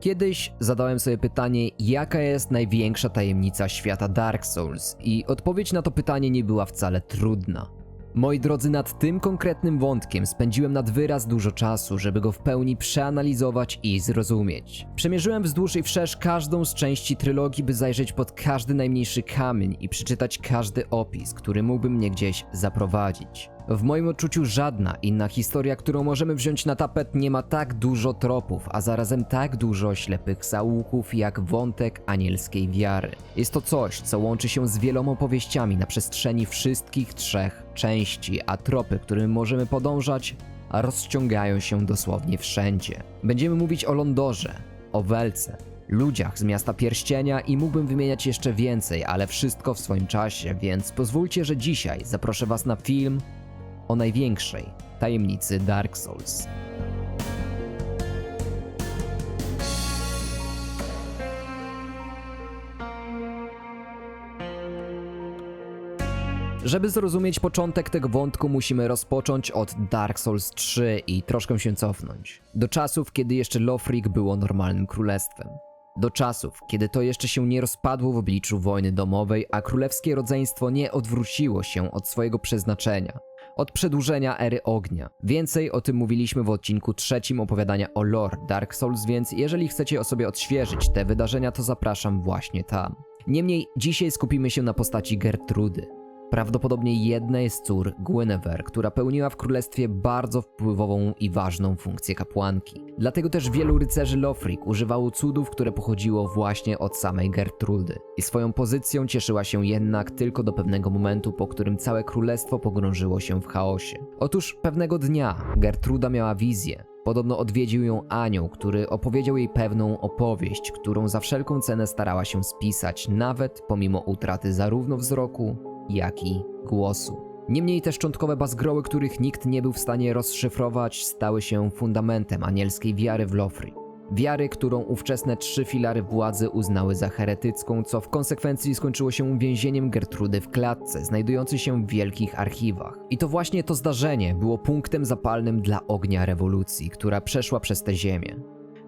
Kiedyś zadałem sobie pytanie, jaka jest największa tajemnica świata Dark Souls i odpowiedź na to pytanie nie była wcale trudna. Moi drodzy, nad tym konkretnym wątkiem spędziłem nad wyraz dużo czasu, żeby go w pełni przeanalizować i zrozumieć. Przemierzyłem wzdłuż i wszerz każdą z części trylogii, by zajrzeć pod każdy najmniejszy kamień i przeczytać każdy opis, który mógłby mnie gdzieś zaprowadzić. W moim odczuciu żadna inna historia, którą możemy wziąć na tapet, nie ma tak dużo tropów, a zarazem tak dużo ślepych zaułków jak wątek anielskiej wiary. Jest to coś, co łączy się z wieloma opowieściami na przestrzeni wszystkich 3 części, a tropy, którymi możemy podążać, rozciągają się dosłownie wszędzie. Będziemy mówić o Londorze, o Welce, ludziach z Miasta Pierścienia i mógłbym wymieniać jeszcze więcej, ale wszystko w swoim czasie, więc pozwólcie, że dzisiaj zaproszę was na film o największej tajemnicy Dark Souls. Żeby zrozumieć początek tego wątku, musimy rozpocząć od Dark Souls 3 i troszkę się cofnąć. Do czasów, kiedy jeszcze Lothric było normalnym królestwem. Do czasów, kiedy to jeszcze się nie rozpadło w obliczu wojny domowej, a królewskie rodzeństwo nie odwróciło się od swojego przeznaczenia. Od przedłużenia ery ognia. Więcej o tym mówiliśmy w odcinku 3 opowiadania o lore Dark Souls, więc jeżeli chcecie o sobie odświeżyć te wydarzenia, to zapraszam właśnie tam. Niemniej dzisiaj skupimy się na postaci Gertrudy. Prawdopodobnie jednej z cór Gwynevere, która pełniła w królestwie bardzo wpływową i ważną funkcję kapłanki. Dlatego też wielu rycerzy Lothric używało cudów, które pochodziło właśnie od samej Gertrudy. I swoją pozycją cieszyła się jednak tylko do pewnego momentu, po którym całe królestwo pogrążyło się w chaosie. Otóż pewnego dnia Gertruda miała wizję. Podobno odwiedził ją anioł, który opowiedział jej pewną opowieść, którą za wszelką cenę starała się spisać, nawet pomimo utraty zarówno wzroku, jak i głosu. Niemniej te szczątkowe bazgroły, których nikt nie był w stanie rozszyfrować, stały się fundamentem anielskiej wiary w Lothric. Wiary, którą ówczesne 3 filary władzy uznały za heretycką, co w konsekwencji skończyło się więzieniem Gertrudy w klatce, znajdującej się w wielkich archiwach. I to właśnie to zdarzenie było punktem zapalnym dla ognia rewolucji, która przeszła przez tę ziemię.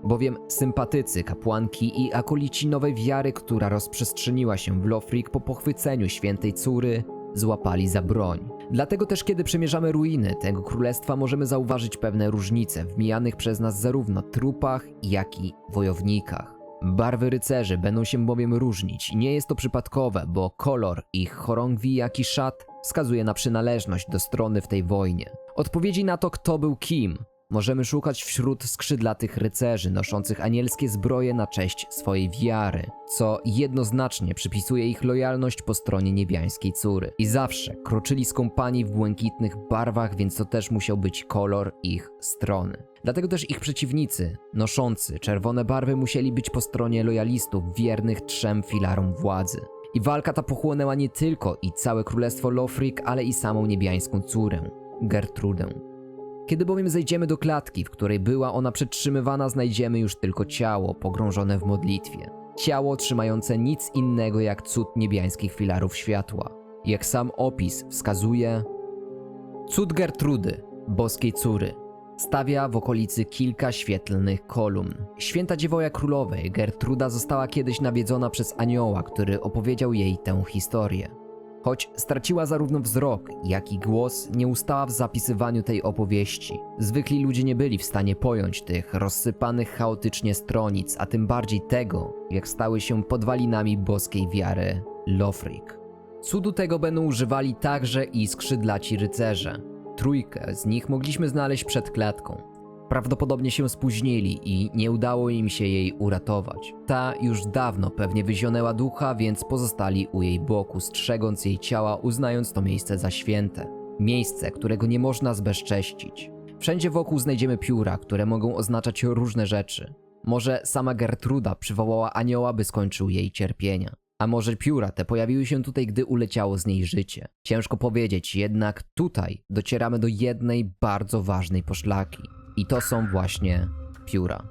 Bowiem sympatycy kapłanki i akolici nowej wiary, która rozprzestrzeniła się w Lothric po pochwyceniu świętej córy, złapali za broń. Dlatego też kiedy przemierzamy ruiny tego królestwa, możemy zauważyć pewne różnice w mijanych przez nas zarówno trupach, jak i wojownikach. Barwy rycerzy będą się bowiem różnić i nie jest to przypadkowe, bo kolor ich chorągwi, jak i szat wskazuje na przynależność do strony w tej wojnie. Odpowiedzi na to, kto był kim, możemy szukać wśród skrzydlatych rycerzy noszących anielskie zbroje na cześć swojej wiary, co jednoznacznie przypisuje ich lojalność po stronie niebiańskiej córy. I zawsze kroczyli z kompanii w błękitnych barwach, więc to też musiał być kolor ich strony. Dlatego też ich przeciwnicy, noszący czerwone barwy, musieli być po stronie lojalistów wiernych 3 filarom władzy. I walka ta pochłonęła nie tylko i całe królestwo Lothric, ale i samą niebiańską córę, Gertrudę. Kiedy bowiem zejdziemy do klatki, w której była ona przetrzymywana, znajdziemy już tylko ciało pogrążone w modlitwie. Ciało trzymające nic innego jak cud niebiańskich filarów światła. Jak sam opis wskazuje, cud Gertrudy, boskiej córy, stawia w okolicy kilka świetlnych kolumn. Święta dziewoja królowej, Gertruda została kiedyś nawiedzona przez anioła, który opowiedział jej tę historię. Choć straciła zarówno wzrok, jak i głos, nie ustała w zapisywaniu tej opowieści. Zwykli ludzie nie byli w stanie pojąć tych rozsypanych chaotycznie stronic, a tym bardziej tego, jak stały się podwalinami boskiej wiary Lothric. Cudu tego będą używali także i skrzydlaci rycerze. 3 z nich mogliśmy znaleźć przed klatką. Prawdopodobnie się spóźnili i nie udało im się jej uratować. Ta już dawno pewnie wyzionęła ducha, więc pozostali u jej boku, strzegąc jej ciała, uznając to miejsce za święte. Miejsce, którego nie można zbezcześcić. Wszędzie wokół znajdziemy pióra, które mogą oznaczać różne rzeczy. Może sama Gertruda przywołała anioła, by skończył jej cierpienia. A może pióra te pojawiły się tutaj, gdy uleciało z niej życie. Ciężko powiedzieć, jednak tutaj docieramy do jednej bardzo ważnej poszlaki. I to są właśnie pióra.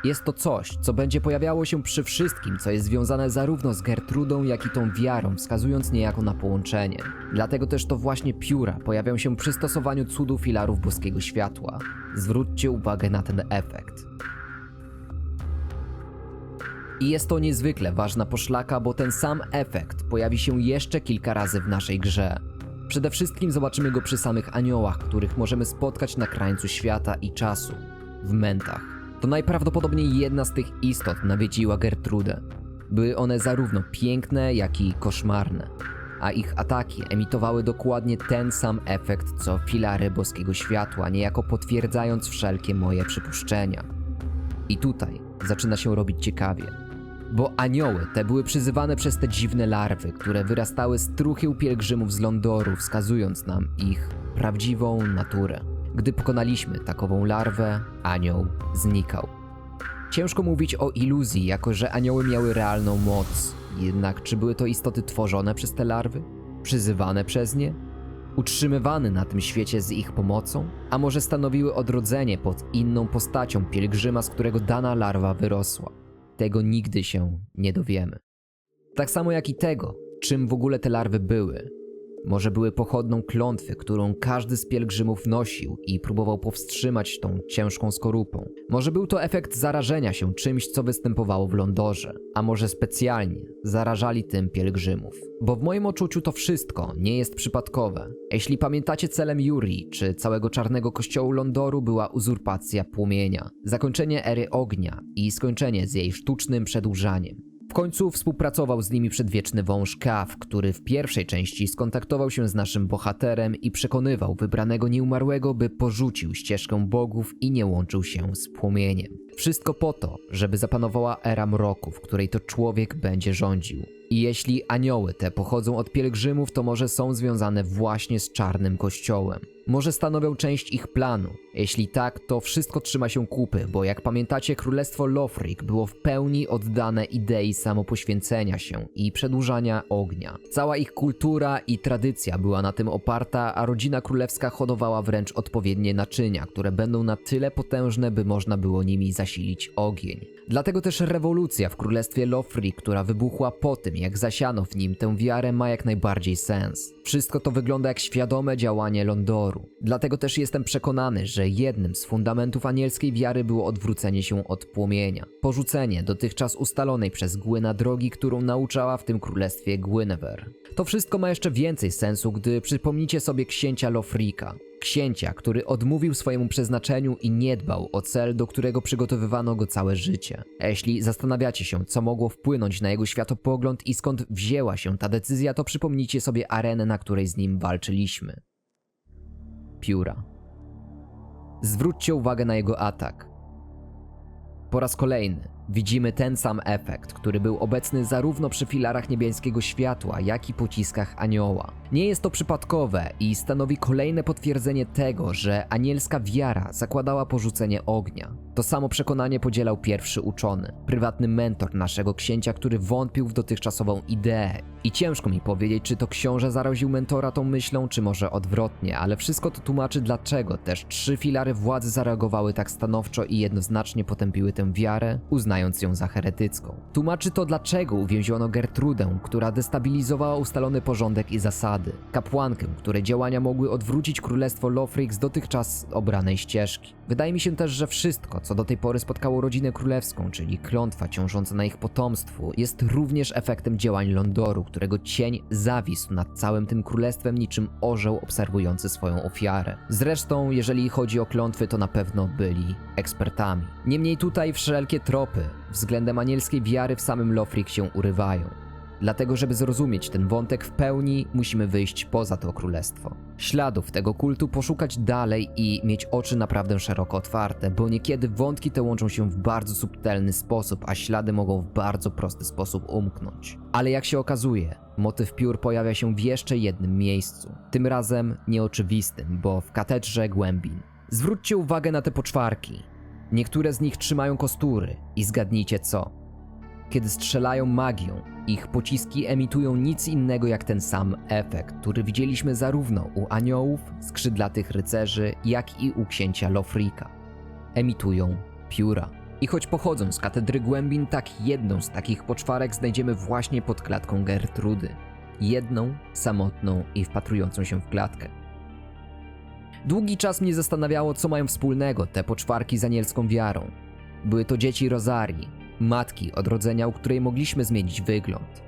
Jest to coś, co będzie pojawiało się przy wszystkim, co jest związane zarówno z Gertrudą, jak i tą wiarą, wskazując niejako na połączenie. Dlatego też to właśnie pióra pojawią się przy stosowaniu cudu filarów boskiego światła. Zwróćcie uwagę na ten efekt. I jest to niezwykle ważna poszlaka, bo ten sam efekt pojawi się jeszcze kilka razy w naszej grze. Przede wszystkim zobaczymy go przy samych aniołach, których możemy spotkać na krańcu świata i czasu, w Mentach. To najprawdopodobniej jedna z tych istot nawiedziła Gertrudę. Były one zarówno piękne, jak i koszmarne, a ich ataki emitowały dokładnie ten sam efekt co filary boskiego światła, niejako potwierdzając wszelkie moje przypuszczenia. I tutaj zaczyna się robić ciekawie. Bo anioły te były przyzywane przez te dziwne larwy, które wyrastały z truchieł pielgrzymów z Londoru, wskazując nam ich prawdziwą naturę. Gdy pokonaliśmy takową larwę, anioł znikał. Ciężko mówić o iluzji, jako że anioły miały realną moc. Jednak czy były to istoty tworzone przez te larwy? Przyzywane przez nie? Utrzymywane na tym świecie z ich pomocą? A może stanowiły odrodzenie pod inną postacią pielgrzyma, z którego dana larwa wyrosła? Tego nigdy się nie dowiemy. Tak samo jak i tego, czym w ogóle te larwy były. Może były pochodną klątwy, którą każdy z pielgrzymów nosił i próbował powstrzymać tą ciężką skorupą. Może był to efekt zarażenia się czymś, co występowało w Londorze, a może specjalnie zarażali tym pielgrzymów. Bo w moim odczuciu to wszystko nie jest przypadkowe. Jeśli pamiętacie, celem Jurii czy całego czarnego kościołu Londoru była uzurpacja płomienia, zakończenie ery ognia i skończenie z jej sztucznym przedłużaniem. W końcu współpracował z nimi przedwieczny wąż Kaw, który w pierwszej części skontaktował się z naszym bohaterem i przekonywał wybranego nieumarłego, by porzucił ścieżkę bogów i nie łączył się z płomieniem. Wszystko po to, żeby zapanowała era mroku, w której to człowiek będzie rządził. I jeśli anioły te pochodzą od pielgrzymów, to może są związane właśnie z czarnym kościołem. Może stanowią część ich planu. Jeśli tak, to wszystko trzyma się kupy, bo jak pamiętacie, królestwo Lothric było w pełni oddane idei samopoświęcenia się i przedłużania ognia. Cała ich kultura i tradycja była na tym oparta, a rodzina królewska hodowała wręcz odpowiednie naczynia, które będą na tyle potężne, by można było nimi zasilić ogień. Dlatego też rewolucja w królestwie Lothric, która wybuchła po tym, jak zasiano w nim tę wiarę, ma jak najbardziej sens. Wszystko to wygląda jak świadome działanie Londoru. Dlatego też jestem przekonany, że jednym z fundamentów anielskiej wiary było odwrócenie się od płomienia. Porzucenie dotychczas ustalonej przez Gwyna drogi, którą nauczała w tym królestwie Guinevere. To wszystko ma jeszcze więcej sensu, gdy przypomnicie sobie księcia Lothrika. Księcia, który odmówił swojemu przeznaczeniu i nie dbał o cel, do którego przygotowywano go całe życie. A jeśli zastanawiacie się, co mogło wpłynąć na jego światopogląd i skąd wzięła się ta decyzja, to przypomnijcie sobie arenę, na której z nim walczyliśmy. Pióra. Zwróćcie uwagę na jego atak. Po raz kolejny widzimy ten sam efekt, który był obecny zarówno przy filarach niebieskiego światła, jak i pociskach anioła. Nie jest to przypadkowe i stanowi kolejne potwierdzenie tego, że anielska wiara zakładała porzucenie ognia. To samo przekonanie podzielał pierwszy uczony, prywatny mentor naszego księcia, który wątpił w dotychczasową ideę. I ciężko mi powiedzieć, czy to książę zaraził mentora tą myślą, czy może odwrotnie, ale wszystko to tłumaczy, dlaczego też 3 filary władzy zareagowały tak stanowczo i jednoznacznie potępiły tę wiarę, uznając ją za heretycką. Tłumaczy to, dlaczego uwięziono Gertrudę, która destabilizowała ustalony porządek i zasady. Kapłankę, której działania mogły odwrócić królestwo Lothric z dotychczas obranej ścieżki. Wydaje mi się też, że wszystko, co do tej pory spotkało rodzinę królewską, czyli klątwa ciążąca na ich potomstwu, jest również efektem działań Londoru, którego cień zawisł nad całym tym królestwem niczym orzeł obserwujący swoją ofiarę. Zresztą, jeżeli chodzi o klątwy, to na pewno byli ekspertami. Niemniej tutaj wszelkie tropy względem anielskiej wiary w samym Lothric się urywają. Dlatego, żeby zrozumieć ten wątek w pełni, musimy wyjść poza to królestwo. Śladów tego kultu poszukać dalej i mieć oczy naprawdę szeroko otwarte, bo niekiedy wątki te łączą się w bardzo subtelny sposób, a ślady mogą w bardzo prosty sposób umknąć. Ale jak się okazuje, motyw piór pojawia się w jeszcze jednym miejscu. Tym razem nieoczywistym, bo w katedrze głębin. Zwróćcie uwagę na te poczwarki. Niektóre z nich trzymają kostury i zgadnijcie co. Kiedy strzelają magią, ich pociski emitują nic innego jak ten sam efekt, który widzieliśmy zarówno u aniołów, skrzydlatych rycerzy, jak i u księcia Lothrika. Emitują pióra. I choć pochodzą z katedry głębin, tak jedną z takich poczwarek znajdziemy właśnie pod klatką Gertrudy. Jedną, samotną i wpatrującą się w klatkę. Długi czas mnie zastanawiało, co mają wspólnego te poczwarki z anielską wiarą. Były to dzieci Rosarii, matki odrodzenia, u której mogliśmy zmienić wygląd.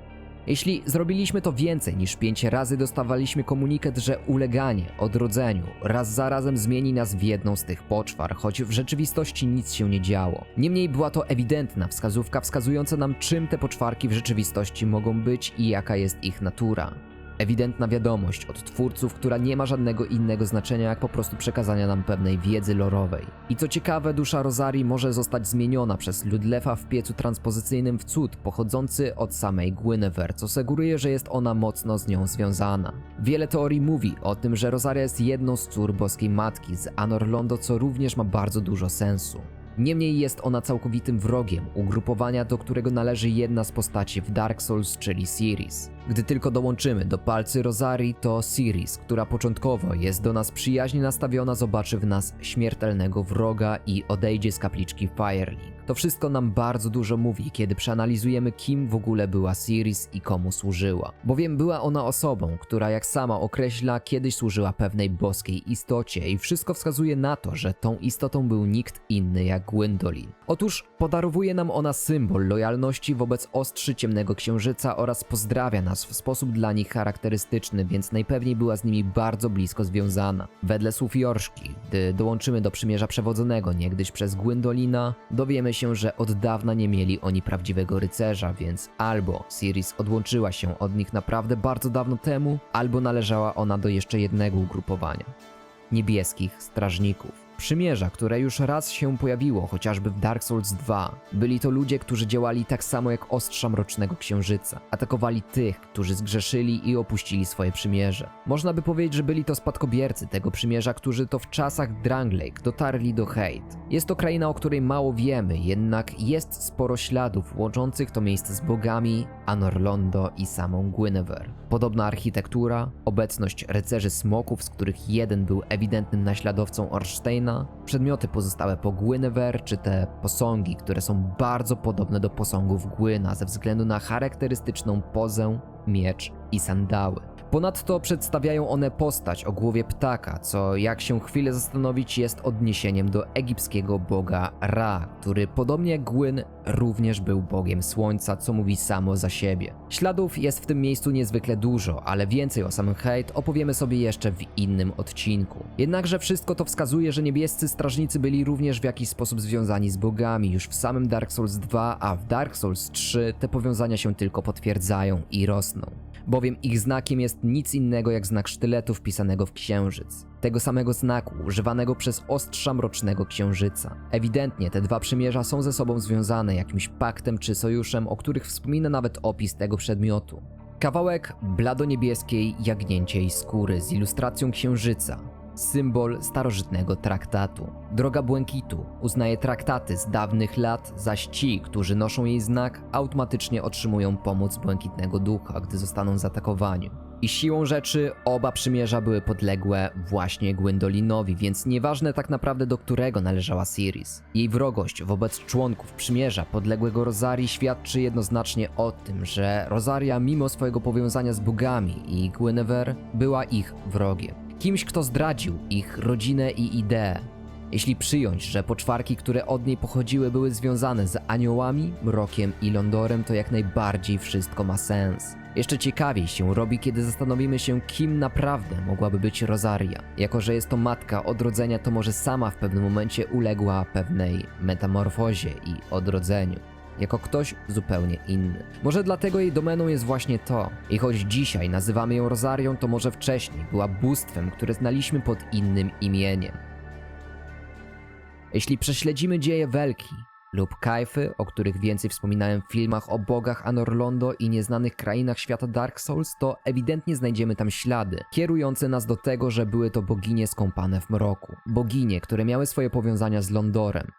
Jeśli zrobiliśmy to więcej niż 5 razy, dostawaliśmy komunikat, że uleganie odrodzeniu raz za razem zmieni nas w jedną z tych poczwar, choć w rzeczywistości nic się nie działo. Niemniej była to ewidentna wskazówka wskazująca nam, czym te poczwarki w rzeczywistości mogą być i jaka jest ich natura. Ewidentna wiadomość od twórców, która nie ma żadnego innego znaczenia jak po prostu przekazania nam pewnej wiedzy lorowej. I co ciekawe, dusza Rosarii może zostać zmieniona przez Ludlefa w piecu transpozycyjnym w cud pochodzący od samej Gwynevere, co sugeruje, że jest ona mocno z nią związana. Wiele teorii mówi o tym, że Rosaria jest jedną z cór boskiej matki z Anor Londo, co również ma bardzo dużo sensu. Niemniej jest ona całkowitym wrogiem ugrupowania, do którego należy jedna z postaci w Dark Souls, czyli Ciri. Gdy tylko dołączymy do palcy Rosarii, to Ciri, która początkowo jest do nas przyjaźnie nastawiona, zobaczy w nas śmiertelnego wroga i odejdzie z kapliczki Firelink. To wszystko nam bardzo dużo mówi, kiedy przeanalizujemy, kim w ogóle była Ciri i komu służyła. Bowiem była ona osobą, która, jak sama określa, kiedyś służyła pewnej boskiej istocie i wszystko wskazuje na to, że tą istotą był nikt inny jak Gwyndolin. Otóż podarowuje nam ona symbol lojalności wobec ostrzy Ciemnego Księżyca oraz pozdrawia nas w sposób dla nich charakterystyczny, więc najpewniej była z nimi bardzo blisko związana. Wedle słów Jorszki, gdy dołączymy do przymierza przewodzonego niegdyś przez Gwyndolina, dowiemy się, że od dawna nie mieli oni prawdziwego rycerza, więc albo Ciri odłączyła się od nich naprawdę bardzo dawno temu, albo należała ona do jeszcze jednego ugrupowania – niebieskich strażników. Przymierza, które już raz się pojawiło, chociażby w Dark Souls 2. Byli to ludzie, którzy działali tak samo jak ostrza Mrocznego Księżyca. Atakowali tych, którzy zgrzeszyli i opuścili swoje przymierze. Można by powiedzieć, że byli to spadkobiercy tego przymierza, którzy to w czasach Drangleic dotarli do Heid. Jest to kraina, o której mało wiemy, jednak jest sporo śladów łączących to miejsce z bogami, Anor Londo i samą Gwynevere. Podobna architektura, obecność rycerzy smoków, z których jeden był ewidentnym naśladowcą Ornsteina, przedmioty pozostałe po Gwynevere, czy te posągi, które są bardzo podobne do posągów Gwyna ze względu na charakterystyczną pozę, miecz i sandały. Ponadto przedstawiają one postać o głowie ptaka, co jak się chwilę zastanowić jest odniesieniem do egipskiego boga Ra, który podobnie jak Gwyn również był bogiem słońca, co mówi samo za siebie. Śladów jest w tym miejscu niezwykle dużo, ale więcej o samym Heid opowiemy sobie jeszcze w innym odcinku. Jednakże wszystko to wskazuje, że niebiescy strażnicy byli również w jakiś sposób związani z bogami już w samym Dark Souls 2, a w Dark Souls 3 te powiązania się tylko potwierdzają i rosną. Bowiem ich znakiem jest nic innego jak znak sztyletu wpisanego w księżyc. Tego samego znaku używanego przez ostrza Mrocznego Księżyca. Ewidentnie te dwa przymierza są ze sobą związane jakimś paktem czy sojuszem, o których wspomina nawet opis tego przedmiotu. Kawałek bladoniebieskiej, jagnięciej skóry z ilustracją księżyca. Symbol starożytnego traktatu. Droga Błękitu uznaje traktaty z dawnych lat, zaś ci, którzy noszą jej znak, automatycznie otrzymują pomoc Błękitnego Ducha, gdy zostaną zaatakowani. I siłą rzeczy oba przymierza były podległe właśnie Gwendolinowi, więc nieważne tak naprawdę do którego należała Ciri. Jej wrogość wobec członków przymierza podległego Rosarii świadczy jednoznacznie o tym, że Rosaria mimo swojego powiązania z bogami i Gwynevere była ich wrogiem. Kimś, kto zdradził ich rodzinę i ideę. Jeśli przyjąć, że poczwarki, które od niej pochodziły, były związane z aniołami, mrokiem i Londorem, to jak najbardziej wszystko ma sens. Jeszcze ciekawiej się robi, kiedy zastanowimy się, kim naprawdę mogłaby być Rosaria. Jako że jest to matka odrodzenia, to może sama w pewnym momencie uległa pewnej metamorfozie i odrodzeniu. Jako ktoś zupełnie inny. Może dlatego jej domeną jest właśnie to. I choć dzisiaj nazywamy ją Rosarią, to może wcześniej była bóstwem, które znaliśmy pod innym imieniem. Jeśli prześledzimy dzieje Welki lub Kaify, o których więcej wspominałem w filmach o bogach Anor Londo i nieznanych krainach świata Dark Souls, to ewidentnie znajdziemy tam ślady, kierujące nas do tego, że były to boginie skąpane w mroku. Boginie, które miały swoje powiązania z Londorem.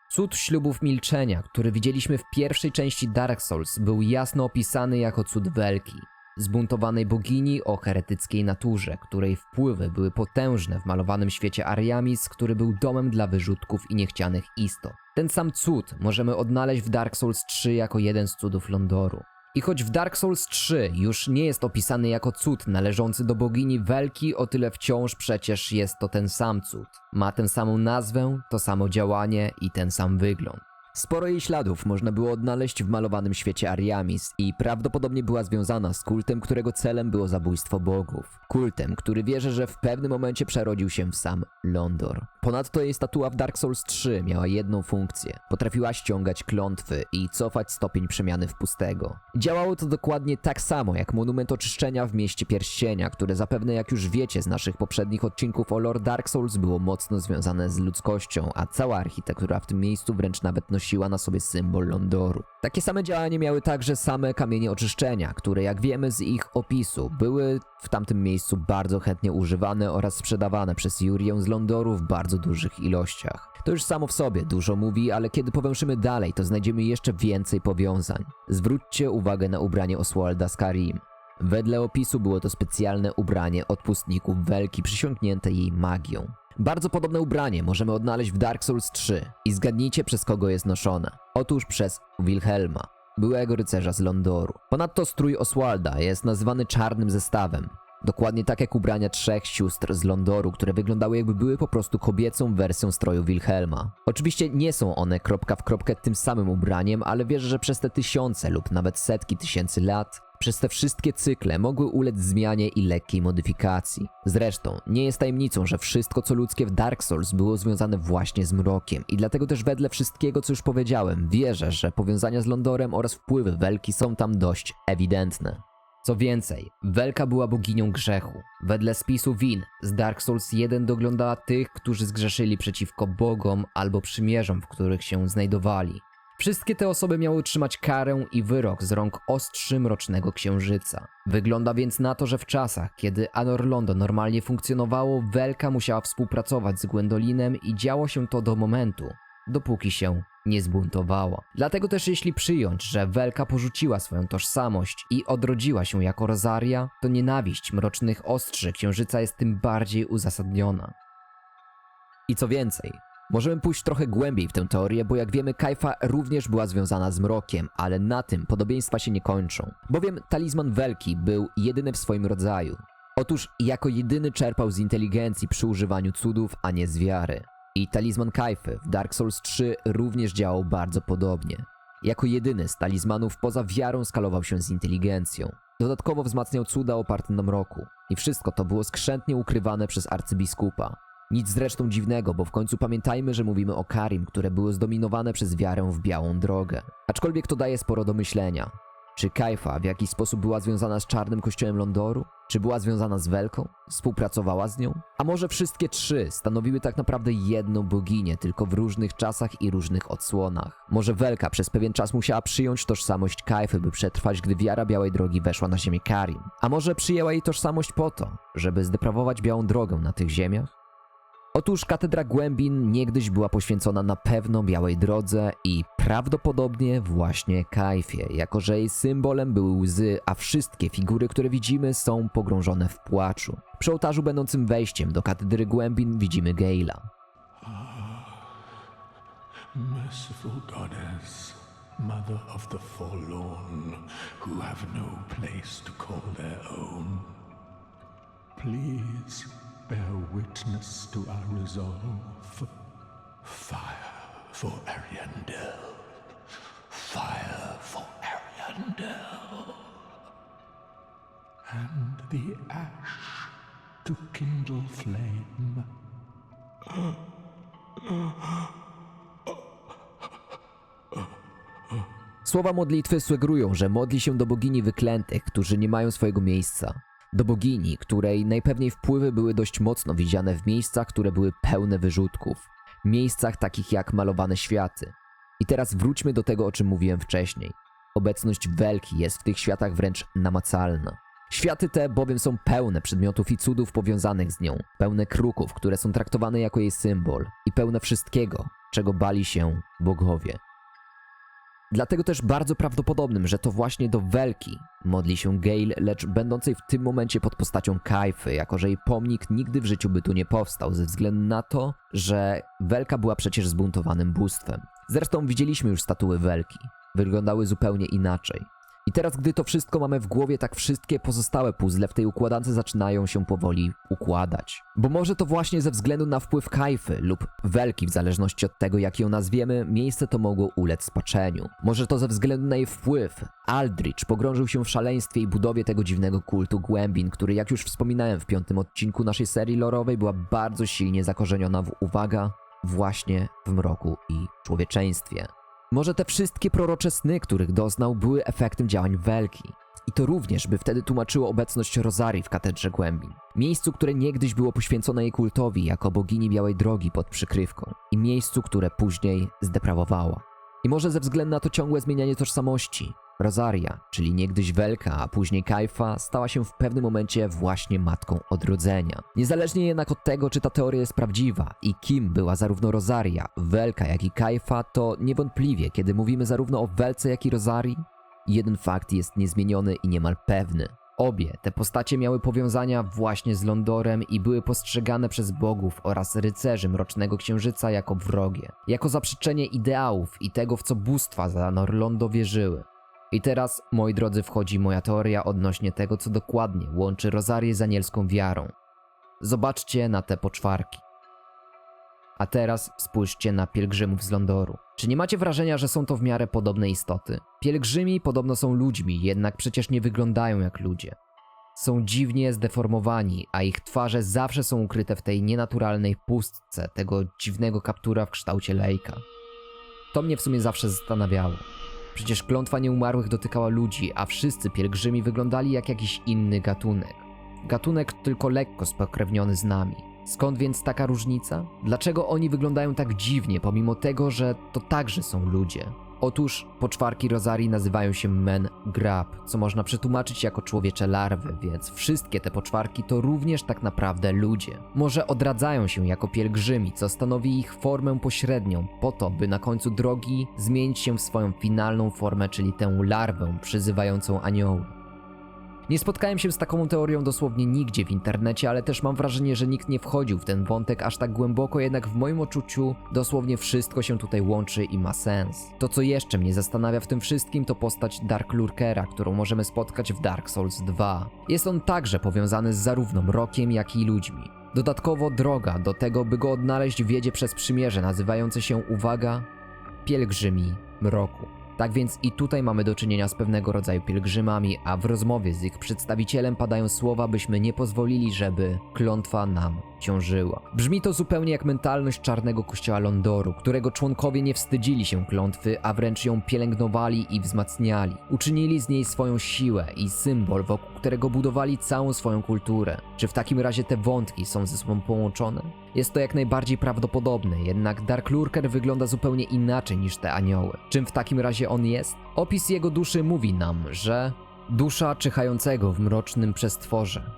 Cud ślubów milczenia, który widzieliśmy w pierwszej części Dark Souls, był jasno opisany jako cud Welki, zbuntowanej bogini o heretyckiej naturze, której wpływy były potężne w malowanym świecie Ariamis, który był domem dla wyrzutków i niechcianych istot. Ten sam cud możemy odnaleźć w Dark Souls 3 jako jeden z cudów Londoru. I choć w Dark Souls 3 już nie jest opisany jako cud należący do bogini Welki, o tyle wciąż przecież jest to ten sam cud. Ma tę samą nazwę, to samo działanie i ten sam wygląd. Sporo jej śladów można było odnaleźć w malowanym świecie Ariamis i prawdopodobnie była związana z kultem, którego celem było zabójstwo bogów. Kultem, który wierzy, że w pewnym momencie przerodził się w sam Londor. Ponadto jej statua w Dark Souls 3 miała jedną funkcję. Potrafiła ściągać klątwy i cofać stopień przemiany w pustego. Działało to dokładnie tak samo jak monument oczyszczenia w Mieście Pierścienia, które zapewne, jak już wiecie z naszych poprzednich odcinków o lore Dark Souls, było mocno związane z ludzkością, a cała architektura w tym miejscu wręcz nawet nosiła na sobie symbol Londoru. Takie same działanie miały także same kamienie oczyszczenia, które, jak wiemy z ich opisu, były w tamtym miejscu bardzo chętnie używane oraz sprzedawane przez Jurię z Londoru w bardzo dużych ilościach. To już samo w sobie dużo mówi, ale kiedy powęszymy dalej, to znajdziemy jeszcze więcej powiązań. Zwróćcie uwagę na ubranie Oswalda z Karim. Wedle opisu było to specjalne ubranie odpustników Welki przysiągnięte jej magią. Bardzo podobne ubranie możemy odnaleźć w Dark Souls 3 i zgadnijcie, przez kogo jest noszone. Otóż przez Wilhelma, byłego rycerza z Londoru. Ponadto strój Oswalda jest nazywany czarnym zestawem. Dokładnie tak jak ubrania 3 sióstr z Londoru, które wyglądały, jakby były po prostu kobiecą wersją stroju Wilhelma. Oczywiście nie są one kropka w kropkę tym samym ubraniem, ale wierzę, że przez te tysiące lub nawet setki tysięcy lat, przez te wszystkie cykle mogły ulec zmianie i lekkiej modyfikacji. Zresztą nie jest tajemnicą, że wszystko co ludzkie w Dark Souls było związane właśnie z mrokiem i dlatego też wedle wszystkiego co już powiedziałem, wierzę, że powiązania z Londorem oraz wpływy Welki są tam dość ewidentne. Co więcej, Welka była boginią grzechu. Wedle spisu win z Dark Souls 1 doglądała tych, którzy zgrzeszyli przeciwko bogom albo przymierzom, w których się znajdowali. Wszystkie te osoby miały otrzymać karę i wyrok z rąk ostrzy mrocznego księżyca. Wygląda więc na to, że w czasach, kiedy Anor Londo normalnie funkcjonowało, Welka musiała współpracować z Gwendolinem i działo się to do momentu, dopóki się nie zbuntowała. Dlatego też jeśli przyjąć, że Welka porzuciła swoją tożsamość i odrodziła się jako Rosaria, to nienawiść mrocznych ostrzy księżyca jest tym bardziej uzasadniona. I co więcej, możemy pójść trochę głębiej w tę teorię, bo jak wiemy, Kajfa również była związana z mrokiem, ale na tym podobieństwa się nie kończą. Bowiem talizman Welki był jedyny w swoim rodzaju. Otóż jako jedyny czerpał z inteligencji przy używaniu cudów, a nie z wiary. I talizman Kajfy w Dark Souls 3 również działał bardzo podobnie. Jako jedyny z talizmanów poza wiarą skalował się z inteligencją. Dodatkowo wzmacniał cuda oparte na mroku. I wszystko to było skrzętnie ukrywane przez arcybiskupa. Nic zresztą dziwnego, bo w końcu pamiętajmy, że mówimy o Karim, które były zdominowane przez wiarę w białą drogę. Aczkolwiek to daje sporo do myślenia. Czy Kajfa w jakiś sposób była związana z czarnym kościołem Londoru? Czy była związana z Welką? Współpracowała z nią? A może wszystkie trzy stanowiły tak naprawdę jedną boginię, tylko w różnych czasach i różnych odsłonach? Może Welka przez pewien czas musiała przyjąć tożsamość Kajfy, by przetrwać, gdy wiara białej drogi weszła na ziemię Karim? A może przyjęła jej tożsamość po to, żeby zdeprawować białą drogę na tych ziemiach? Otóż katedra głębin niegdyś była poświęcona na pewno białej drodze i prawdopodobnie właśnie Kajfie, jako że jej symbolem były łzy, a wszystkie figury, które widzimy, są pogrążone w płaczu. Przy ołtarzu będącym wejściem do katedry głębin widzimy Gale'a. Merciful goddess, mother of the forlorn, who have no place to call their own, please bear witness to our resolve. Fire for Ariandel. Fire for Ariandel. And the ash to kindle flame. Słowa modlitwy sugerują, że modli się do bogini wyklętych, którzy nie mają swojego miejsca. Do bogini, której najpewniej wpływy były dość mocno widziane w miejscach, które były pełne wyrzutków. Miejscach takich jak malowane światy. I teraz wróćmy do tego, o czym mówiłem wcześniej. Obecność Welki jest w tych światach wręcz namacalna. Światy te bowiem są pełne przedmiotów i cudów powiązanych z nią. Pełne kruków, które są traktowane jako jej symbol. I pełne wszystkiego, czego bali się bogowie. Dlatego też bardzo prawdopodobnym, że to właśnie do Welki modli się Gale, lecz będącej w tym momencie pod postacią Kajfy, jako że jej pomnik nigdy w życiu by tu nie powstał, ze względu na to, że Welka była przecież zbuntowanym bóstwem. Zresztą widzieliśmy już statuły Welki. Wyglądały zupełnie inaczej. I teraz, gdy to wszystko mamy w głowie, tak wszystkie pozostałe puzzle w tej układance zaczynają się powoli układać. Bo może to właśnie ze względu na wpływ Kaify lub Welki, w zależności od tego, jak ją nazwiemy, miejsce to mogło ulec spaczeniu. Może to ze względu na jej wpływ. Aldrich pogrążył się w szaleństwie i budowie tego dziwnego kultu głębin, który, jak już wspominałem w 5. odcinku naszej serii lorowej, była bardzo silnie zakorzeniona w, uwaga, właśnie w mroku i człowieczeństwie. Może te wszystkie prorocze sny, których doznał, były efektem działań Welki. I to również by wtedy tłumaczyło obecność Rosarii w Katedrze Głębin. Miejscu, które niegdyś było poświęcone jej kultowi jako bogini Białej Drogi pod przykrywką. I miejscu, które później zdeprawowała. I może ze względu na to ciągłe zmienianie tożsamości, Rosaria, czyli niegdyś Welka, a później Kaifa, stała się w pewnym momencie właśnie matką odrodzenia. Niezależnie jednak od tego, czy ta teoria jest prawdziwa i kim była zarówno Rosaria, Welka, jak i Kaifa, to niewątpliwie, kiedy mówimy zarówno o Welce, jak i Rosarii, jeden fakt jest niezmieniony i niemal pewny. Obie te postacie miały powiązania właśnie z Londorem i były postrzegane przez bogów oraz rycerzy Mrocznego Księżyca jako wrogie, jako zaprzeczenie ideałów i tego, w co bóstwa za Norlondo wierzyły. I teraz, moi drodzy, wchodzi moja teoria odnośnie tego, co dokładnie łączy Rosarię z anielską wiarą. Zobaczcie na te poczwarki. A teraz spójrzcie na pielgrzymów z Londoru. Czy nie macie wrażenia, że są to w miarę podobne istoty? Pielgrzymi podobno są ludźmi, jednak przecież nie wyglądają jak ludzie. Są dziwnie zdeformowani, a ich twarze zawsze są ukryte w tej nienaturalnej pustce tego dziwnego kaptura w kształcie lejka. To mnie w sumie zawsze zastanawiało. Przecież klątwa nieumarłych dotykała ludzi, a wszyscy pielgrzymi wyglądali jak jakiś inny gatunek. Gatunek tylko lekko spokrewniony z nami. Skąd więc taka różnica? Dlaczego oni wyglądają tak dziwnie, pomimo tego, że to także są ludzie? Otóż poczwarki Rosarii nazywają się Men Grab, co można przetłumaczyć jako człowiecze larwy, więc wszystkie te poczwarki to również tak naprawdę ludzie. Może odradzają się jako pielgrzymi, co stanowi ich formę pośrednią, po to, by na końcu drogi zmienić się w swoją finalną formę, czyli tę larwę przyzywającą anioły. Nie spotkałem się z taką teorią dosłownie nigdzie w internecie, ale też mam wrażenie, że nikt nie wchodził w ten wątek aż tak głęboko, jednak w moim odczuciu dosłownie wszystko się tutaj łączy i ma sens. To, co jeszcze mnie zastanawia w tym wszystkim, to postać Dark Lurkera, którą możemy spotkać w Dark Souls 2. Jest on także powiązany z zarówno mrokiem, jak i ludźmi. Dodatkowo droga do tego, by go odnaleźć, wiedzie przez przymierze nazywające się, uwaga, Pielgrzymi Mroku. Tak więc i tutaj mamy do czynienia z pewnego rodzaju pielgrzymami, a w rozmowie z ich przedstawicielem padają słowa, byśmy nie pozwolili, żeby klątwa nam ciążyła. Brzmi to zupełnie jak mentalność czarnego kościoła Londoru, którego członkowie nie wstydzili się klątwy, a wręcz ją pielęgnowali i wzmacniali. Uczynili z niej swoją siłę i symbol, wokół którego budowali całą swoją kulturę. Czy w takim razie te wątki są ze sobą połączone? Jest to jak najbardziej prawdopodobne, jednak Dark Lurker wygląda zupełnie inaczej niż te anioły. Czym w takim razie on jest? Opis jego duszy mówi nam, że dusza czyhającego w mrocznym przestworze.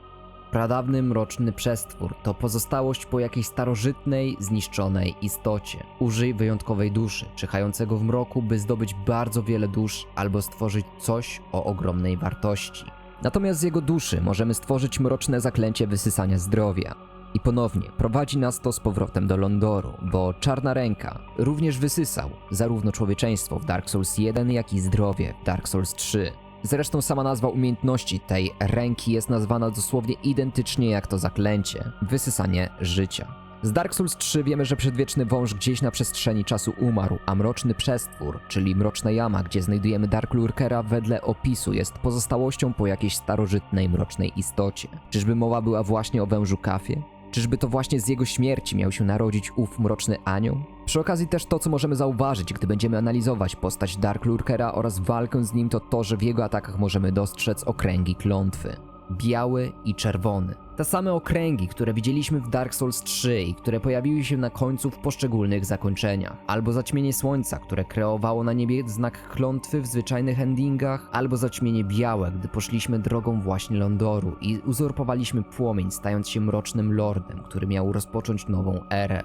Pradawny mroczny przestwór to pozostałość po jakiejś starożytnej, zniszczonej istocie. Użyj wyjątkowej duszy, czyhającego w mroku, by zdobyć bardzo wiele dusz albo stworzyć coś o ogromnej wartości. Natomiast z jego duszy możemy stworzyć mroczne zaklęcie wysysania zdrowia. I ponownie prowadzi nas to z powrotem do Londoru, bo Czarna Ręka również wysysał zarówno człowieczeństwo w Dark Souls 1, jak i zdrowie w Dark Souls 3. Zresztą sama nazwa umiejętności tej ręki jest nazwana dosłownie identycznie jak to zaklęcie – wysysanie życia. Z Dark Souls 3 wiemy, że przedwieczny wąż gdzieś na przestrzeni czasu umarł, a mroczny przestwór, czyli mroczna jama, gdzie znajdujemy Dark Lurkera, wedle opisu jest pozostałością po jakiejś starożytnej mrocznej istocie. Czyżby mowa była właśnie o wężu Kafie? Czyżby to właśnie z jego śmierci miał się narodzić ów mroczny anioł? Przy okazji też to, co możemy zauważyć, gdy będziemy analizować postać Dark Lurkera oraz walkę z nim, to, że w jego atakach możemy dostrzec okręgi klątwy. Biały i czerwony. Te same okręgi, które widzieliśmy w Dark Souls 3 i które pojawiły się na końcu w poszczególnych zakończeniach. Albo zaćmienie słońca, które kreowało na niebie znak klątwy w zwyczajnych endingach, albo zaćmienie białe, gdy poszliśmy drogą właśnie Londoru i uzurpowaliśmy płomień, stając się mrocznym lordem, który miał rozpocząć nową erę.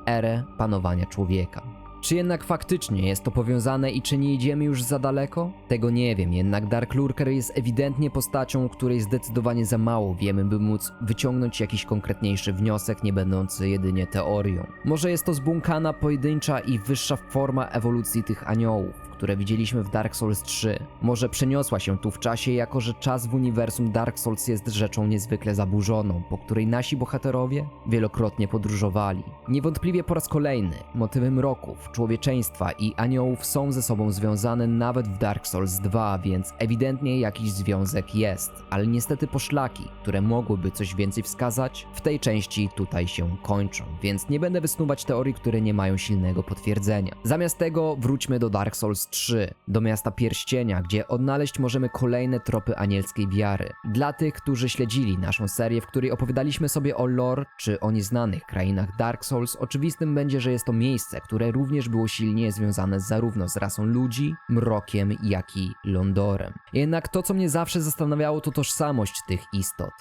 Erę panowania człowieka. Czy jednak faktycznie jest to powiązane i czy nie idziemy już za daleko? Tego nie wiem, jednak Dark Lurker jest ewidentnie postacią, której zdecydowanie za mało wiemy, by móc wyciągnąć jakiś konkretniejszy wniosek, nie będący jedynie teorią. Może jest to zbłąkana, pojedyncza i wyższa forma ewolucji tych aniołów, które widzieliśmy w Dark Souls 3, może przeniosła się tu w czasie, jako że czas w uniwersum Dark Souls jest rzeczą niezwykle zaburzoną, po której nasi bohaterowie wielokrotnie podróżowali. Niewątpliwie po raz kolejny motywy mroków, człowieczeństwa i aniołów są ze sobą związane nawet w Dark Souls 2, więc ewidentnie jakiś związek jest, ale niestety poszlaki, które mogłyby coś więcej wskazać, w tej części tutaj się kończą, więc nie będę wysnuwać teorii, które nie mają silnego potwierdzenia. Zamiast tego wróćmy do Dark Souls 3, do miasta Pierścienia, gdzie odnaleźć możemy kolejne tropy anielskiej wiary. Dla tych, którzy śledzili naszą serię, w której opowiadaliśmy sobie o lore czy o nieznanych krainach Dark Souls, oczywistym będzie, że jest to miejsce, które również było silnie związane zarówno z rasą ludzi, mrokiem, jak i Londorem. Jednak to, co mnie zawsze zastanawiało, to tożsamość tych istot.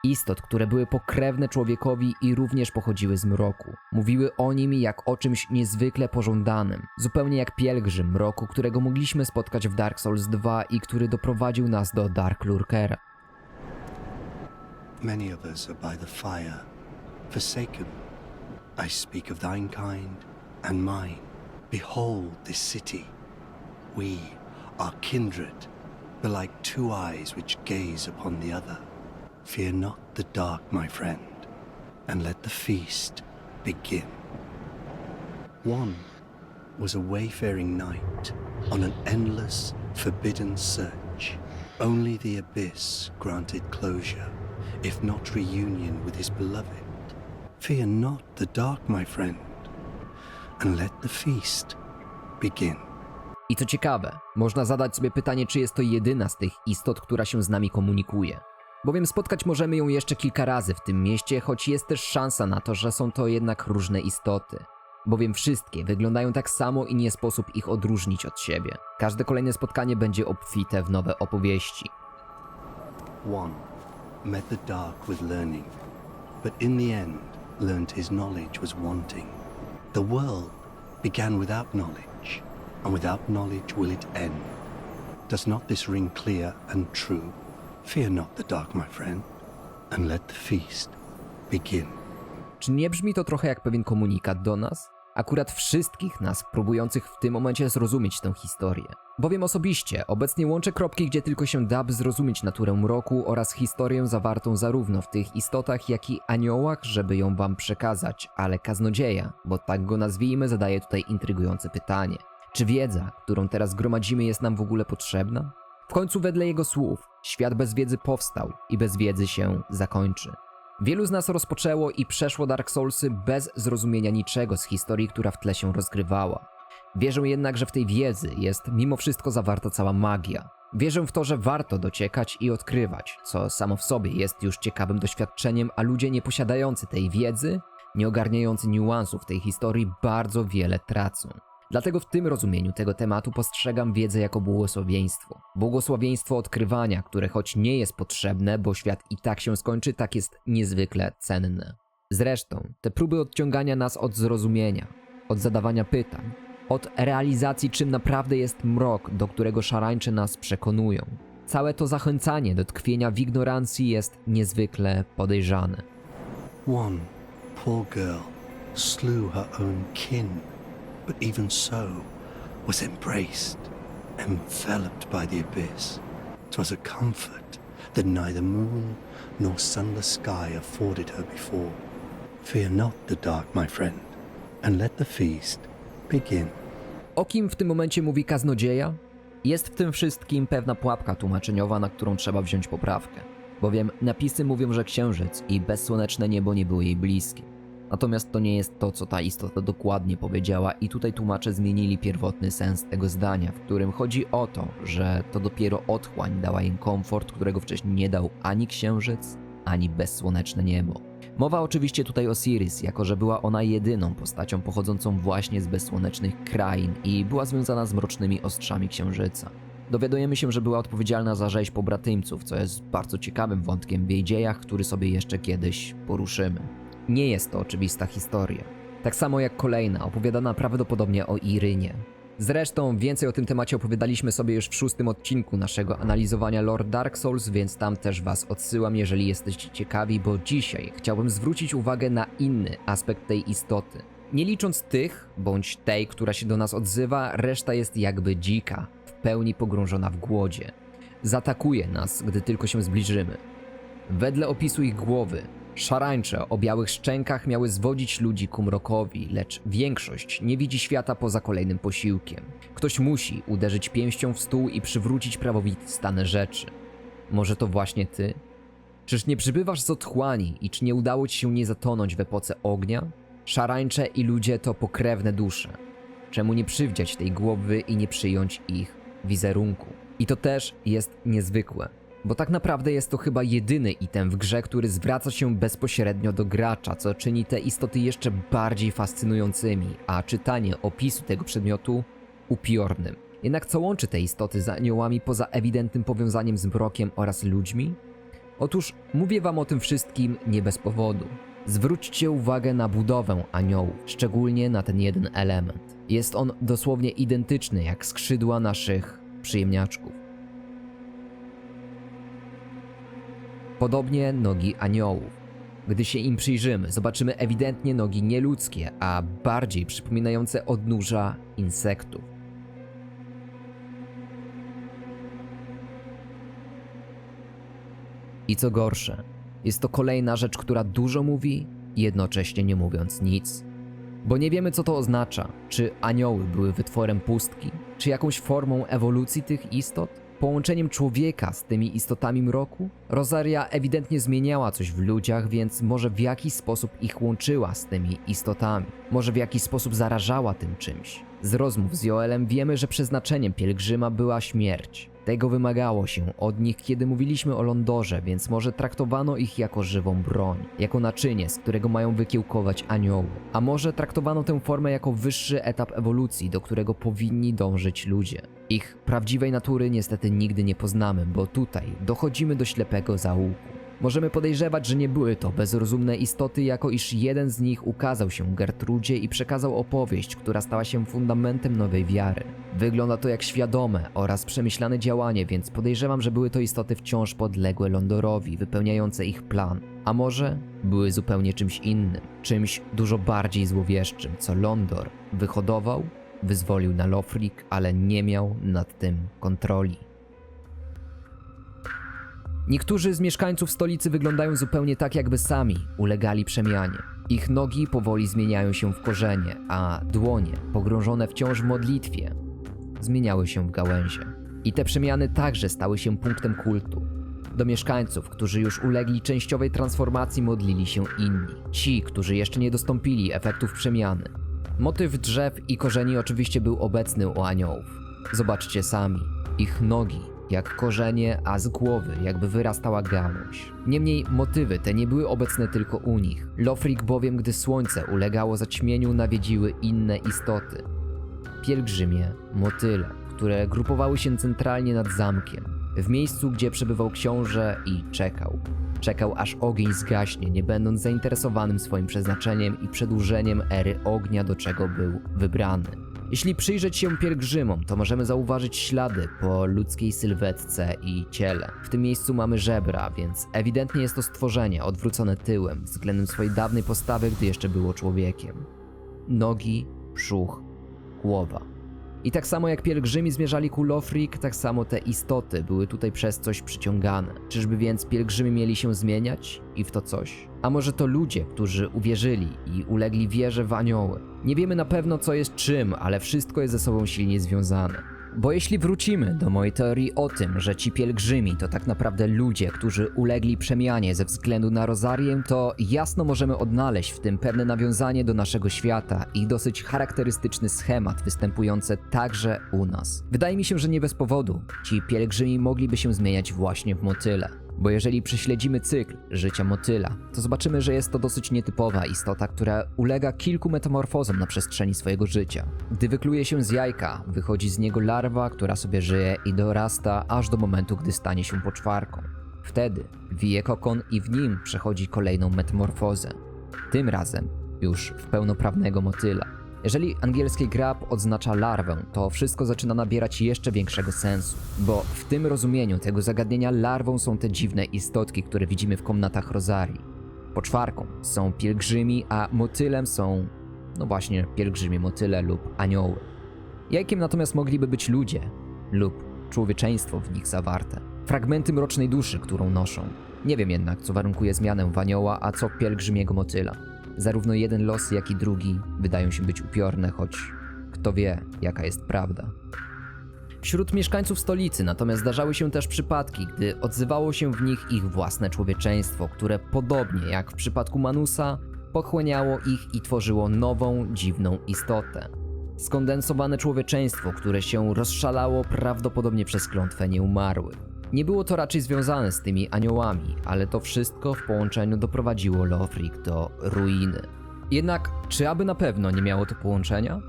Istot, które były pokrewne człowiekowi i również pochodziły z mroku. Mówiły o nim jak o czymś niezwykle pożądanym. Zupełnie jak pielgrzym mroku, którego mogliśmy spotkać w Dark Souls 2 i który doprowadził nas do Dark Lurkera. Many of us are by the fire, forsaken. I speak of thine kind and mine. Behold this city. We are kindred, but like two eyes which gaze upon the other. Fear not the dark, my friend, and let the feast begin. One was a wayfaring knight on an endless, forbidden search. Only the abyss granted closure, if not reunion with his beloved. Fear not the dark, my friend, and let the feast begin. I co ciekawe, można zadać sobie pytanie, czy jest to jedyna z tych istot, która się z nami komunikuje. Bowiem spotkać możemy ją jeszcze kilka razy w tym mieście, choć jest też szansa na to, że są to jednak różne istoty. Bowiem wszystkie wyglądają tak samo i nie sposób ich odróżnić od siebie. Każde kolejne spotkanie będzie obfite w nowe opowieści. One met the dark with learning, but in the end learned his knowledge was wanting. The world began without knowledge, and without knowledge will it end. Does not this ring clear and true? Fear not the dark, my friend, and let the feast begin. Czy nie brzmi to trochę jak pewien komunikat do nas? Akurat wszystkich nas próbujących w tym momencie zrozumieć tę historię. Bowiem osobiście obecnie łączę kropki, gdzie tylko się da, by zrozumieć naturę mroku oraz historię zawartą zarówno w tych istotach, jak i aniołach, żeby ją wam przekazać, ale kaznodzieja, bo tak go nazwijmy, zadaje tutaj intrygujące pytanie. Czy wiedza, którą teraz gromadzimy, jest nam w ogóle potrzebna? W końcu wedle jego słów, świat bez wiedzy powstał i bez wiedzy się zakończy. Wielu z nas rozpoczęło i przeszło Dark Soulsy bez zrozumienia niczego z historii, która w tle się rozgrywała. Wierzę jednak, że w tej wiedzy jest mimo wszystko zawarta cała magia. Wierzę w to, że warto dociekać i odkrywać, co samo w sobie jest już ciekawym doświadczeniem, a ludzie nieposiadający tej wiedzy, nie ogarniający niuansów tej historii bardzo wiele tracą. Dlatego w tym rozumieniu tego tematu postrzegam wiedzę jako błogosławieństwo. Błogosławieństwo odkrywania, które choć nie jest potrzebne, bo świat i tak się skończy, tak jest niezwykle cenne. Zresztą, te próby odciągania nas od zrozumienia, od zadawania pytań, od realizacji, czym naprawdę jest mrok, do którego szarańcze nas przekonują. Całe to zachęcanie do tkwienia w ignorancji jest niezwykle podejrzane. One poor girl slew her own kin, but even so was embraced, enveloped by the abyss. 'Twas a comfort that neither moon nor sunless sky afforded her before. Fear not the dark, my friend, and let the feast begin. O kim w tym momencie mówi kaznodzieja? Jest w tym wszystkim pewna pułapka tłumaczeniowa, na którą trzeba wziąć poprawkę. Bowiem napisy mówią, że księżyc i bezsłoneczne niebo nie były jej bliskie. Natomiast to nie jest to, co ta istota dokładnie powiedziała i tutaj tłumacze zmienili pierwotny sens tego zdania, w którym chodzi o to, że to dopiero otchłań dała im komfort, którego wcześniej nie dał ani księżyc, ani bezsłoneczne niebo. Mowa oczywiście tutaj o Osiris, jako że była ona jedyną postacią pochodzącą właśnie z bezsłonecznych krain i była związana z mrocznymi ostrzami księżyca. Dowiadujemy się, że była odpowiedzialna za rzeź pobratymców, co jest bardzo ciekawym wątkiem w jej dziejach, który sobie jeszcze kiedyś poruszymy. Nie jest to oczywista historia. Tak samo jak kolejna, opowiadana prawdopodobnie o Irynie. Zresztą więcej o tym temacie opowiadaliśmy sobie już w 6. odcinku naszego analizowania lore Dark Souls, więc tam też was odsyłam, jeżeli jesteście ciekawi, bo dzisiaj chciałbym zwrócić uwagę na inny aspekt tej istoty. nie licząc tych, bądź tej, która się do nas odzywa, reszta jest jakby dzika, w pełni pogrążona w głodzie. Zaatakuje nas, gdy tylko się zbliżymy. Wedle opisu ich głowy, szarańcze o białych szczękach miały zwodzić ludzi ku mrokowi, lecz większość nie widzi świata poza kolejnym posiłkiem. Ktoś musi uderzyć pięścią w stół i przywrócić prawowity stan rzeczy. Może to właśnie ty? Czyż nie przybywasz z otchłani i czy nie udało ci się nie zatonąć w epoce ognia? Szarańcze i ludzie to pokrewne dusze. Czemu nie przywdziać tej głowy i nie przyjąć ich wizerunku? I to też jest niezwykłe, bo tak naprawdę jest to chyba jedyny item w grze, który zwraca się bezpośrednio do gracza, co czyni te istoty jeszcze bardziej fascynującymi, a czytanie opisu tego przedmiotu upiornym. Jednak co łączy te istoty z aniołami poza ewidentnym powiązaniem z mrokiem oraz ludźmi? Otóż mówię wam o tym wszystkim nie bez powodu. Zwróćcie uwagę na budowę aniołów, szczególnie na ten jeden element. Jest on dosłownie identyczny jak skrzydła naszych przyjemniaczków. Podobnie nogi aniołów. Gdy się im przyjrzymy, zobaczymy ewidentnie nogi nieludzkie, a bardziej przypominające odnóża insektów. I co gorsze, jest to kolejna rzecz, która dużo mówi, jednocześnie nie mówiąc nic. Bo nie wiemy, co to oznacza. Czy anioły były wytworem pustki? Czy jakąś formą ewolucji tych istot? Połączeniem człowieka z tymi istotami mroku? Rosaria ewidentnie zmieniała coś w ludziach, więc może w jakiś sposób ich łączyła z tymi istotami. Może w jakiś sposób zarażała tym czymś. Z rozmów z Joelem wiemy, że przeznaczeniem pielgrzyma była śmierć. Tego wymagało się od nich, kiedy mówiliśmy o Londorze, więc może traktowano ich jako żywą broń, jako naczynie, z którego mają wykiełkować anioły. A może traktowano tę formę jako wyższy etap ewolucji, do którego powinni dążyć ludzie. Ich prawdziwej natury niestety nigdy nie poznamy, bo tutaj dochodzimy do ślepego zaułku. Możemy podejrzewać, że nie były to bezrozumne istoty, jako iż jeden z nich ukazał się Gertrudzie i przekazał opowieść, która stała się fundamentem nowej wiary. Wygląda to jak świadome oraz przemyślane działanie, więc podejrzewam, że były to istoty wciąż podległe Londorowi, wypełniające ich plan. A może były zupełnie czymś innym, czymś dużo bardziej złowieszczym, co Londor wyhodował, wyzwolił na Lothric, ale nie miał nad tym kontroli. Niektórzy z mieszkańców stolicy wyglądają zupełnie tak, jakby sami ulegali przemianie. Ich nogi powoli zmieniają się w korzenie, a dłonie, pogrążone wciąż w modlitwie, zmieniały się w gałęzie. I te przemiany także stały się punktem kultu. Do mieszkańców, którzy już ulegli częściowej transformacji, modlili się inni. Ci, którzy jeszcze nie dostąpili efektów przemiany. Motyw drzew i korzeni oczywiście był obecny u aniołów. Zobaczcie sami, ich nogi jak korzenie, a z głowy jakby wyrastała gałąź. Niemniej motywy te nie były obecne tylko u nich. Lothric bowiem, gdy słońce ulegało zaćmieniu, nawiedziły inne istoty. Pielgrzymie, motyle, które grupowały się centralnie nad zamkiem, w miejscu, gdzie przebywał książę i czekał. Czekał, aż ogień zgaśnie, nie będąc zainteresowanym swoim przeznaczeniem i przedłużeniem ery ognia, do czego był wybrany. Jeśli przyjrzeć się pielgrzymom, to możemy zauważyć ślady po ludzkiej sylwetce i ciele. W tym miejscu mamy żebra, więc ewidentnie jest to stworzenie odwrócone tyłem względem swojej dawnej postawy, gdy jeszcze było człowiekiem. Nogi, brzuch, głowa. I tak samo jak pielgrzymi zmierzali ku Lothric, tak samo te istoty były tutaj przez coś przyciągane. Czyżby więc pielgrzymi mieli się zmieniać i w to coś? A może to ludzie, którzy uwierzyli i ulegli wierze w anioły? Nie wiemy na pewno, co jest czym, ale wszystko jest ze sobą silnie związane. Bo jeśli wrócimy do mojej teorii o tym, że ci pielgrzymi to tak naprawdę ludzie, którzy ulegli przemianie ze względu na Rosarię, to jasno możemy odnaleźć w tym pewne nawiązanie do naszego świata i dosyć charakterystyczny schemat występujący także u nas. Wydaje mi się, że nie bez powodu ci pielgrzymi mogliby się zmieniać właśnie w motyle. Bo jeżeli prześledzimy cykl życia motyla, to zobaczymy, że jest to dosyć nietypowa istota, która ulega kilku metamorfozom na przestrzeni swojego życia. Gdy wykluje się z jajka, wychodzi z niego larwa, która sobie żyje i dorasta aż do momentu, gdy stanie się poczwarką. Wtedy wije kokon i w nim przechodzi kolejną metamorfozę. Tym razem już w pełnoprawnego motyla. Jeżeli angielski grab oznacza larwę, to wszystko zaczyna nabierać jeszcze większego sensu, bo w tym rozumieniu tego zagadnienia larwą są te dziwne istotki, które widzimy w komnatach Rosarii. Poczwarką są pielgrzymi, a motylem są no właśnie pielgrzymie motyle lub anioły. Jajkiem natomiast mogliby być ludzie lub człowieczeństwo w nich zawarte. Fragmenty mrocznej duszy, którą noszą. Nie wiem jednak, co warunkuje zmianę w anioła, a co w pielgrzymiego motyla. Zarówno jeden los, jak i drugi wydają się być upiorne, choć kto wie, jaka jest prawda. Wśród mieszkańców stolicy natomiast zdarzały się też przypadki, gdy odzywało się w nich ich własne człowieczeństwo, które podobnie jak w przypadku Manusa, pochłaniało ich i tworzyło nową, dziwną istotę. Skondensowane człowieczeństwo, które się rozszalało prawdopodobnie przez klątwę nieumarłych. Nie było to raczej związane z tymi aniołami, ale to wszystko w połączeniu doprowadziło Lothric do ruiny. Jednak czy aby na pewno nie miało to połączenia?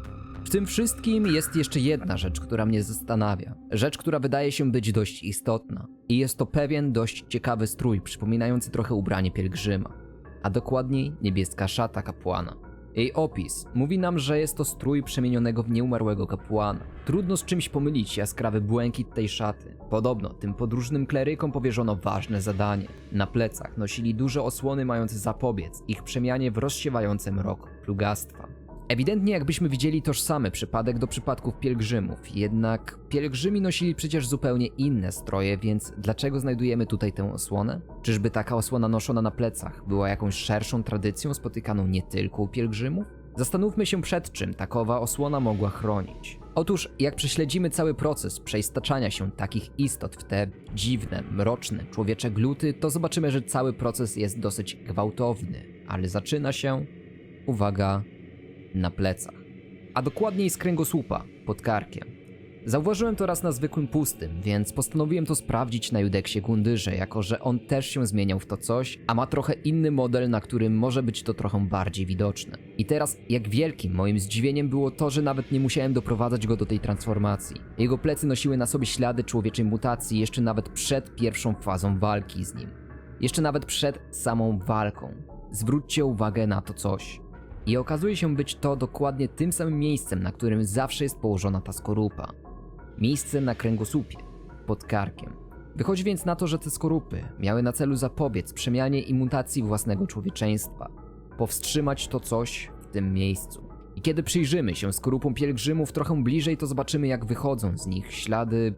W tym wszystkim jest jeszcze jedna rzecz, która mnie zastanawia. Rzecz, która wydaje się być dość istotna. I jest to pewien dość ciekawy strój, przypominający trochę ubranie pielgrzyma. A dokładniej niebieska szata kapłana. Jej opis mówi nam, że jest to strój przemienionego w nieumarłego kapłana. Trudno z czymś pomylić jaskrawy błękit tej szaty. Podobno tym podróżnym klerykom powierzono ważne zadanie. Na plecach nosili duże osłony mające zapobiec ich przemianie w rozsiewające mrok plugastwa. Ewidentnie jakbyśmy widzieli tożsamy przypadek do przypadków pielgrzymów, jednak pielgrzymi nosili przecież zupełnie inne stroje, więc dlaczego znajdujemy tutaj tę osłonę? Czyżby taka osłona noszona na plecach była jakąś szerszą tradycją spotykaną nie tylko u pielgrzymów? Zastanówmy się, przed czym takowa osłona mogła chronić. Otóż jak prześledzimy cały proces przeistaczania się takich istot w te dziwne, mroczne, człowiecze gluty, to zobaczymy, że cały proces jest dosyć gwałtowny, ale zaczyna się, uwaga, na plecach, a dokładniej z kręgosłupa, pod karkiem. Zauważyłem to raz na zwykłym pustym, więc postanowiłem to sprawdzić na Judeksie Gundyrze, jako że on też się zmieniał w to coś, a ma trochę inny model, na którym może być to trochę bardziej widoczne. I teraz, jak wielkim moim zdziwieniem było to, że nawet nie musiałem doprowadzać go do tej transformacji. Jego plecy nosiły na sobie ślady człowieczej mutacji jeszcze nawet przed pierwszą fazą walki z nim. Jeszcze nawet przed samą walką. Zwróćcie uwagę na to coś. I okazuje się być to dokładnie tym samym miejscem, na którym zawsze jest położona ta skorupa. Miejsce na kręgosłupie, pod karkiem. Wychodzi więc na to, że te skorupy miały na celu zapobiec przemianie i mutacji własnego człowieczeństwa. Powstrzymać to coś w tym miejscu. I kiedy przyjrzymy się skorupom pielgrzymów trochę bliżej, to zobaczymy, jak wychodzą z nich ślady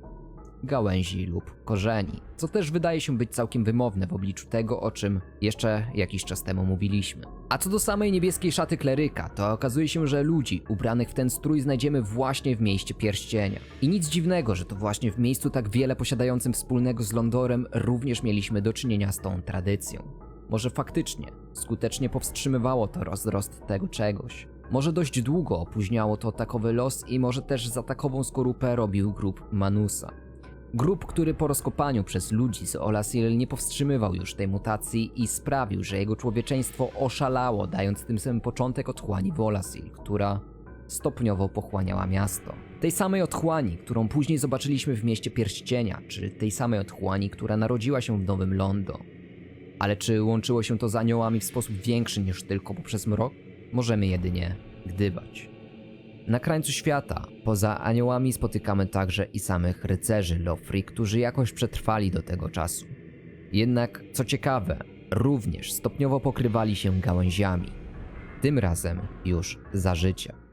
gałęzi lub korzeni, co też wydaje się być całkiem wymowne w obliczu tego, o czym jeszcze jakiś czas temu mówiliśmy. A co do samej niebieskiej szaty kleryka, to okazuje się, że ludzi ubranych w ten strój znajdziemy właśnie w mieście pierścienia. I nic dziwnego, że to właśnie w miejscu tak wiele posiadającym wspólnego z Londorem również mieliśmy do czynienia z tą tradycją. Może faktycznie skutecznie powstrzymywało to rozrost tego czegoś. Może dość długo opóźniało to takowy los i może też za takową skorupę robił grób Manusa. Grób, który po rozkopaniu przez ludzi z Olasil nie powstrzymywał już tej mutacji i sprawił, że jego człowieczeństwo oszalało, dając tym samym początek otchłani w Olasil, która stopniowo pochłaniała miasto. Tej samej otchłani, którą później zobaczyliśmy w mieście Pierścienia, czy tej samej otchłani, która narodziła się w Nowym Londo. Ale czy łączyło się to z aniołami w sposób większy niż tylko poprzez mrok? Możemy jedynie gdybać. Na krańcu świata, poza aniołami, spotykamy także i samych rycerzy Lothric, którzy jakoś przetrwali do tego czasu. Jednak, co ciekawe, również stopniowo pokrywali się gałęziami. Tym razem już za życia.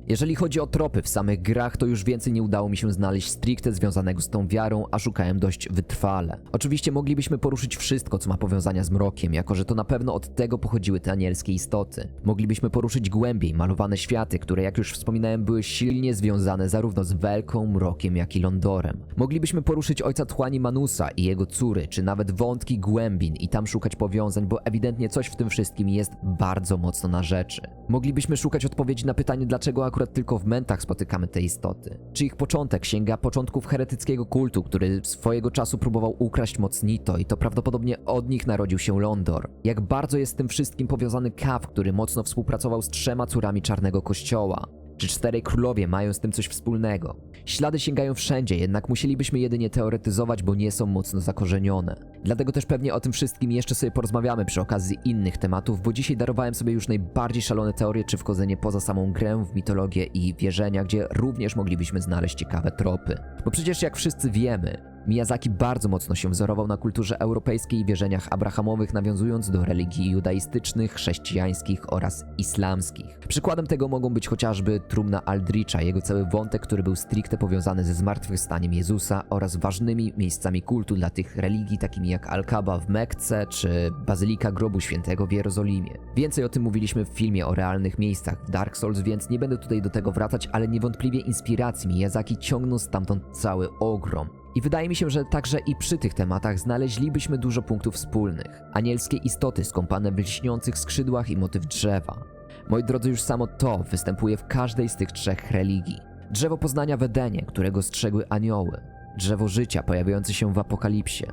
Jeżeli chodzi o tropy w samych grach, to już więcej nie udało mi się znaleźć stricte związanego z tą wiarą, a szukałem dość wytrwale. Oczywiście moglibyśmy poruszyć wszystko, co ma powiązania z mrokiem, jako że to na pewno od tego pochodziły te anielskie istoty. Moglibyśmy poruszyć głębiej malowane światy, które jak już wspominałem były silnie związane zarówno z Welką, Mrokiem, jak i Londorem. Moglibyśmy poruszyć ojca Tchłani Manusa i jego córy, czy nawet wątki głębin i tam szukać powiązań, bo ewidentnie coś w tym wszystkim jest bardzo mocno na rzeczy. Moglibyśmy szukać odpowiedzi na pytanie, dlaczego akurat tylko w Mentach spotykamy te istoty. Czy ich początek sięga początków heretyckiego kultu, który swojego czasu próbował ukraść moc Nito i to prawdopodobnie od nich narodził się Londor. Jak bardzo jest z tym wszystkim powiązany Kav, który mocno współpracował z 3 córami Czarnego Kościoła. Czy 4 królowie mają z tym coś wspólnego? Ślady sięgają wszędzie, jednak musielibyśmy jedynie teoretyzować, bo nie są mocno zakorzenione. Dlatego też pewnie o tym wszystkim jeszcze sobie porozmawiamy przy okazji innych tematów, bo dzisiaj darowałem sobie już najbardziej szalone teorie czy wchodzenie poza samą grę w mitologię i wierzenia, gdzie również moglibyśmy znaleźć ciekawe tropy. Bo przecież jak wszyscy wiemy, Miyazaki bardzo mocno się wzorował na kulturze europejskiej i wierzeniach abrahamowych, nawiązując do religii judaistycznych, chrześcijańskich oraz islamskich. Przykładem tego mogą być chociażby Trumna Aldricha, jego cały wątek, który był stricte powiązany ze zmartwychwstaniem Jezusa oraz ważnymi miejscami kultu dla tych religii, takimi jak Al-Kaba w Mekce czy Bazylika Grobu Świętego w Jerozolimie. Więcej o tym mówiliśmy w filmie o realnych miejscach w Dark Souls, więc nie będę tutaj do tego wracać, ale niewątpliwie inspiracji Miyazaki ciągną stamtąd cały ogrom. I wydaje mi się, że także i przy tych tematach znaleźlibyśmy dużo punktów wspólnych. Anielskie istoty skąpane w lśniących skrzydłach i motyw drzewa. Moi drodzy, już samo to występuje w każdej z tych trzech religii. Drzewo poznania w Edenie, którego strzegły anioły. Drzewo życia pojawiające się w Apokalipsie.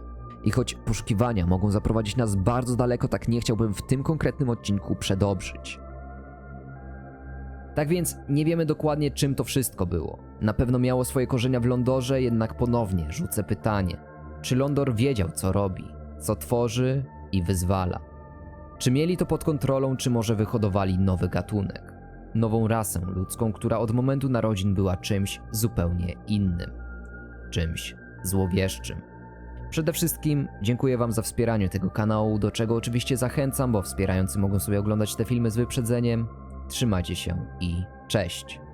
I choć poszukiwania mogą zaprowadzić nas bardzo daleko, tak nie chciałbym w tym konkretnym odcinku przedobrzyć. Tak więc nie wiemy dokładnie, czym to wszystko było. Na pewno miało swoje korzenia w Londorze, jednak ponownie rzucę pytanie. Czy Londor wiedział, co robi, co tworzy i wyzwala? Czy mieli to pod kontrolą, czy może wyhodowali nowy gatunek? Nową rasę ludzką, która od momentu narodzin była czymś zupełnie innym. Czymś złowieszczym. Przede wszystkim dziękuję Wam za wspieranie tego kanału, do czego oczywiście zachęcam, bo wspierający mogą sobie oglądać te filmy z wyprzedzeniem. Trzymajcie się i cześć!